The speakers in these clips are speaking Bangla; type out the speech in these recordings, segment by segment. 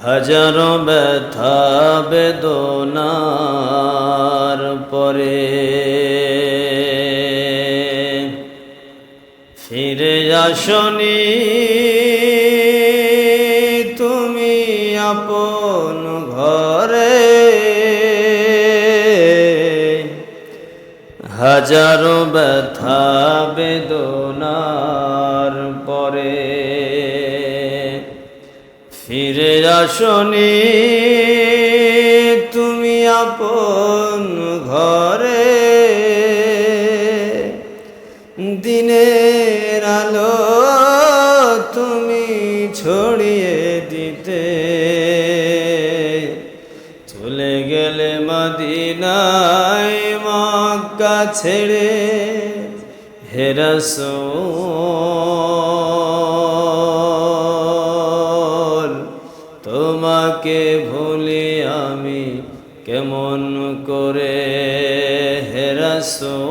হাজারো ব্যথা বেদনার পরে ফিরে আসনি তুমি আপন ঘরে। হাজারো ব্যথা বেদনার পরে ফিরে আসনি তুমি আপন ঘরে। দিনের আলো তুমি ছড়িয়ে দিতে চলে গেলে মদিনায় মক্কা ছেড়ে। হে রাসূল তোমাকে ভুলি আমি কেমন করে। হে রাসূল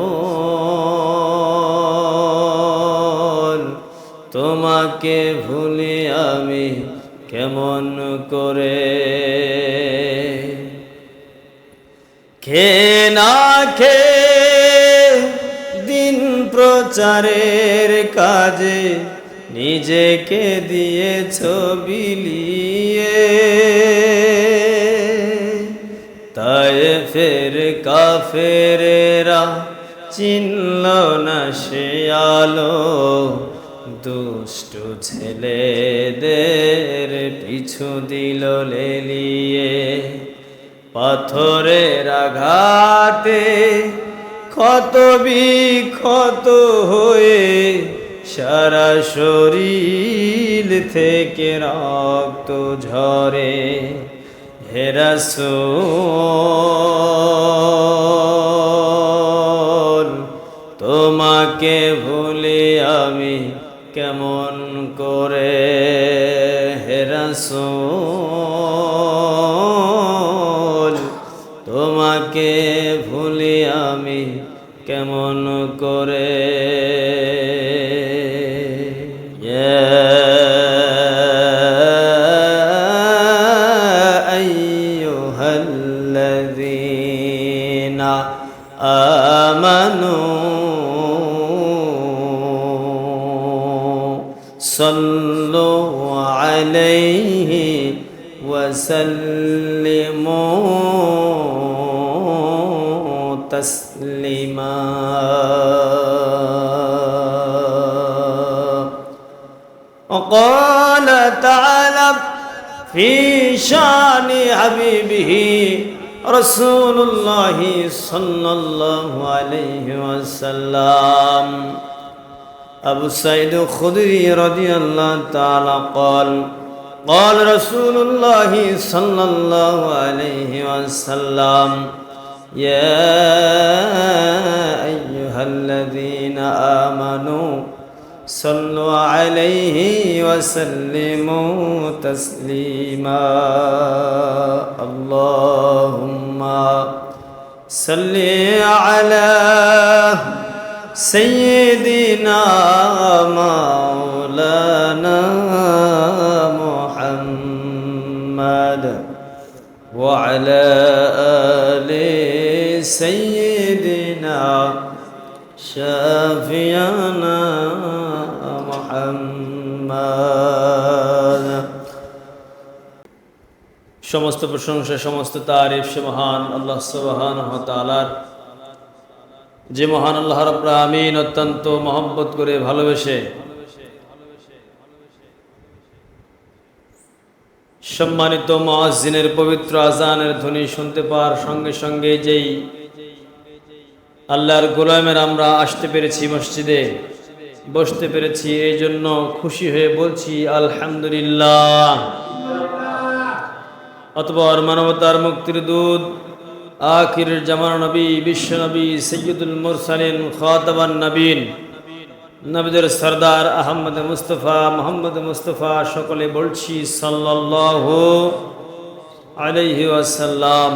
তোমাকে ভুলি আমি কেমন করে। খে না খে দিন প্রচারের কাজে নিজেকে দিয়েছ বিলিয়ে। তায়েফের কাফেরেরা চিনল না সে আলো। দুষ্টু ছেলেদের পিছু দিল লেলিয়ে। পাথরের আঘাতে ক্ষত বিক্ষত হয়ে সারা শরীর থেকে রক্ত ঝরে। হে রাসূল তোমাকে ভুলি আমি কেমন করে। হে রাসূল তোমাকে ভুলি আমি কেমন করে। ইয়া আইয়ুহাল্লাযীনা আমানু সাল্লু আলাইহি ওয়া সাল্লিমু তাসলিমা। وقال تعالى في شان حبيبه رسول الله صلى الله عليه وسلم أبو سعيد الخدري رضي الله تعالى قال قال رسول الله صلى الله عليه وسلم يا أيها الذين آمنوا صلوا عليه وسلموا تسليما. اللهم صل على سيدنا مولانا محمد وعلى آل سيدنا شافينا محمد. সমস্ত প্রশংসা সমস্ত তারিফ সে মহান আল্লাহ সুবহানাহু ওয়া তাআলার, যে মহান আল্লাহ রাব্বুল আমিন অত্যন্ত মহব্বত করে ভালোবেসে সম্মানিত মুয়াজ্জিনের পবিত্র আজানের ধ্বনি শুনতে পাওয়ার সঙ্গে সঙ্গে যেই আল্লাহর গোলামের আমরা আসতে পেরেছি, মসজিদে বসতে পেরেছি, এই জন্য খুশি হয়ে বলছি আলহামদুলিল্লাহ। অতঃপর মানবতার মুক্তির দূত আখির জামান নবী বিশ্ব নবী সৈয়দুল মুরসালিন খাতাবান নবীন নবীদের সরদার আহমদ মুস্তফা মোহাম্মদ মুস্তফা সকলে বলছি সাল্লাল্লাহু আলাইহি ওয়াসাল্লাম।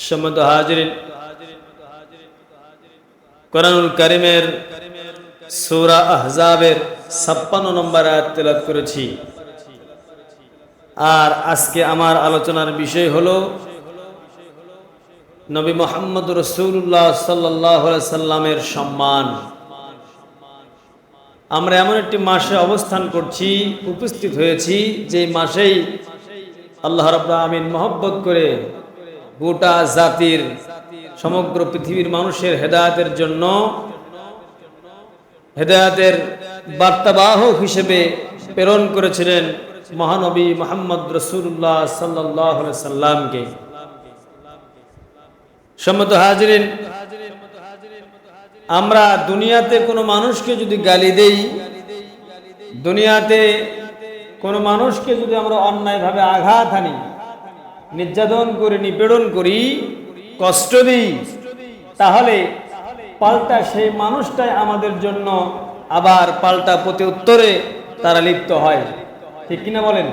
সম্মানিত হাজিরিন, কোরআনুল কারীমের সূরা আহজাবের 56 নম্বর আয়াত তেলাওয়াত করেছি। আর আজকে আমার আলোচনার বিষয় হলো নবী মুহাম্মদ রাসূলুল্লাহ সাল্লাল্লাহু আলাইহি সাল্লামের সম্মান। আমরা এমন একটি মাসে অবস্থান করছি, উপস্থিত হয়েছি, যে মাসেই আল্লাহ রাব্বুল আমিন মহব্বত করে গোটা জাতির, সমগ্র পৃথিবীর মানুষের হেদায়েতের জন্য, হেদায়েতের বার্তাবাহক হিসেবে প্রেরণ করেছিলেন মহানবী মুহাম্মদ রাসূলুল্লাহ সাল্লাল্লাহু আলাইহি সাল্লামকে। সম্মানিত হাজিরিন, আমরা দুনিয়াতে কোনো মানুষকে যদি গালি দেই, দুনিয়াতে কোনো মানুষকে যদি আমরা অন্যায়ভাবে আঘাত আনি, নির্যাতন করি, নিপীড়ন করি, কষ্ট দিই, তাহলে পাল্টা সেই মানুষটাই আমাদের জন্য আবার পাল্টা প্রতি উত্তরে তারা লিপ্ত হয়। ঠিক কিনা বলেন?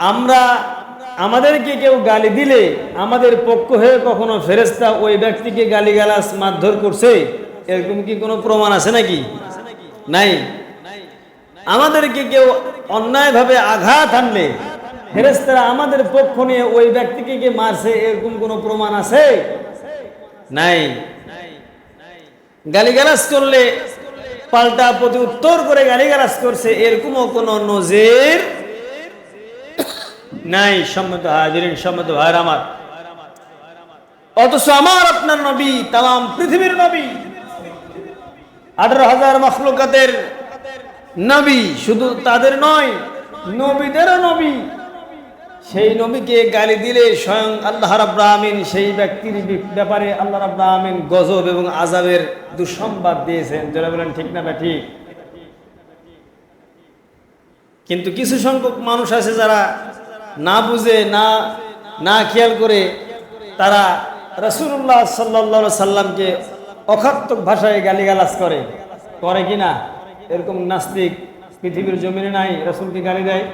আমরা, আমাদেরকে কেউ গালি দিলে আমাদের পক্ষ হয়ে কখনো ফেরেশতা ওই ব্যক্তিকে গালিগালাজ মারধর করছে, এরকম কি কোনো প্রমাণ আছে নাকি? নাই। আমাদেরকে কেউ অন্যায়ভাবে আঘাত আনলে ফেরেশতারা আমাদের পক্ষ নিয়ে ওই ব্যক্তিকে কে মারছে, এরকম কোনো প্রমাণ আছে? নাই। গালিগালাজ করলে পাল্টা প্রতি উত্তর করে গালিগালাজ করছে, এরকমও কোনো নজির নাই। সম্মানিত হাজিরিন, সম্মানিত ভাইরা আমার, অথচ আমার আপনার নবী, তাম পৃথিবীর নবী, 18,000 মাখলুকাতের নবী, শুধু তাদের নয়, নবীদেরও নবী, সেই নবীকে গালি দিলে স্বয়ং আল্লাহ রাব্বুল আমিন সেই ব্যক্তির ব্যাপারে আল্লাহ রাব্বুল আমিন গজব এবং আযাবের দুঃসংবাদ দিয়েছেন। যারা বলেন ঠিক না ঠিক? কিন্তু কিছু সংখ্যক মানুষ আছে যারা না বুঝে, না খেয়াল করে তারা রাসূলুল্লাহ সাল্লাল্লাহু আলাইহি সাল্লামকে অখাত্তক ভাষায় গালিগালাজ করে কিনা? এরকম নাস্তিক পৃথিবীর জমিনে নাই, রাসূলকে গালি দেয়।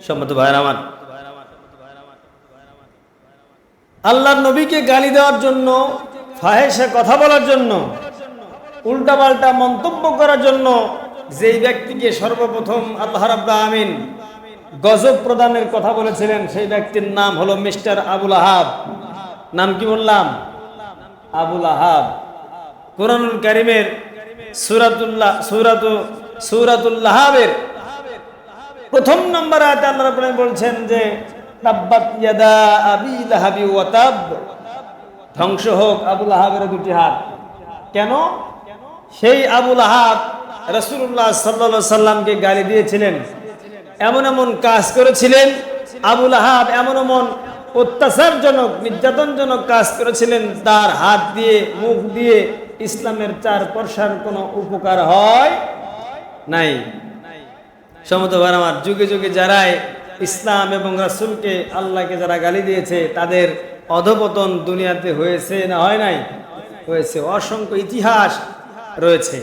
সম্মানিত ভাইরা আমার, আল্লাহর নবীকে গালি দেওয়ার জন্য, ফাহেসা কথা বলার জন্য, উল্টাপাল্টা মন্তব্য করার জন্য যেই ব্যক্তিকে সর্বপ্রথম আল্লাহ রাব্বুল আমিন গজব প্রদানের কথা বলেছিলেন, সেই ব্যক্তির নাম হলো মিস্টার আবুল আহাব। নাম কি বললাম? আবুল আহাব। কুরআনুল কারীমের সূরাতুল লাহাবের প্রথম নম্বর আয়াতে আল্লাহ রাব্বুল আলামিন বলছেন যে তাব্বাত ইয়াদা আবি লাহাবি ওয়া তাব, ধ্বংস হোক আবুল আহাবের দুটি হাত। কেন? সেই আবুল আহাব রাসূলুল্লাহ সাল্লাল্লাহু আলাইহি সাল্লামকে গালি দিয়েছিলেন, এমন এমন কাজ করেছিলেন। আবুল আহাব এমন এমন অত্যাচারজনক, নির্যাতনজনক কাজ করেছিলেন, তার হাত দিয়ে, মুখ দিয়ে ইসলামের 4 পয়সার কোনো উপকার হয় নাই। সম্মানিত ভাইরা আমার, যুগে যুগে যারাই ইসলাম এবং রাসূলকে, আল্লাহকে যারা গালি দিয়েছে, তাদের অধঃপতন দুনিয়াতে হয়েছে না হয় নাই? হয়েছে। অসংখ্য ইতিহাস রয়েছে।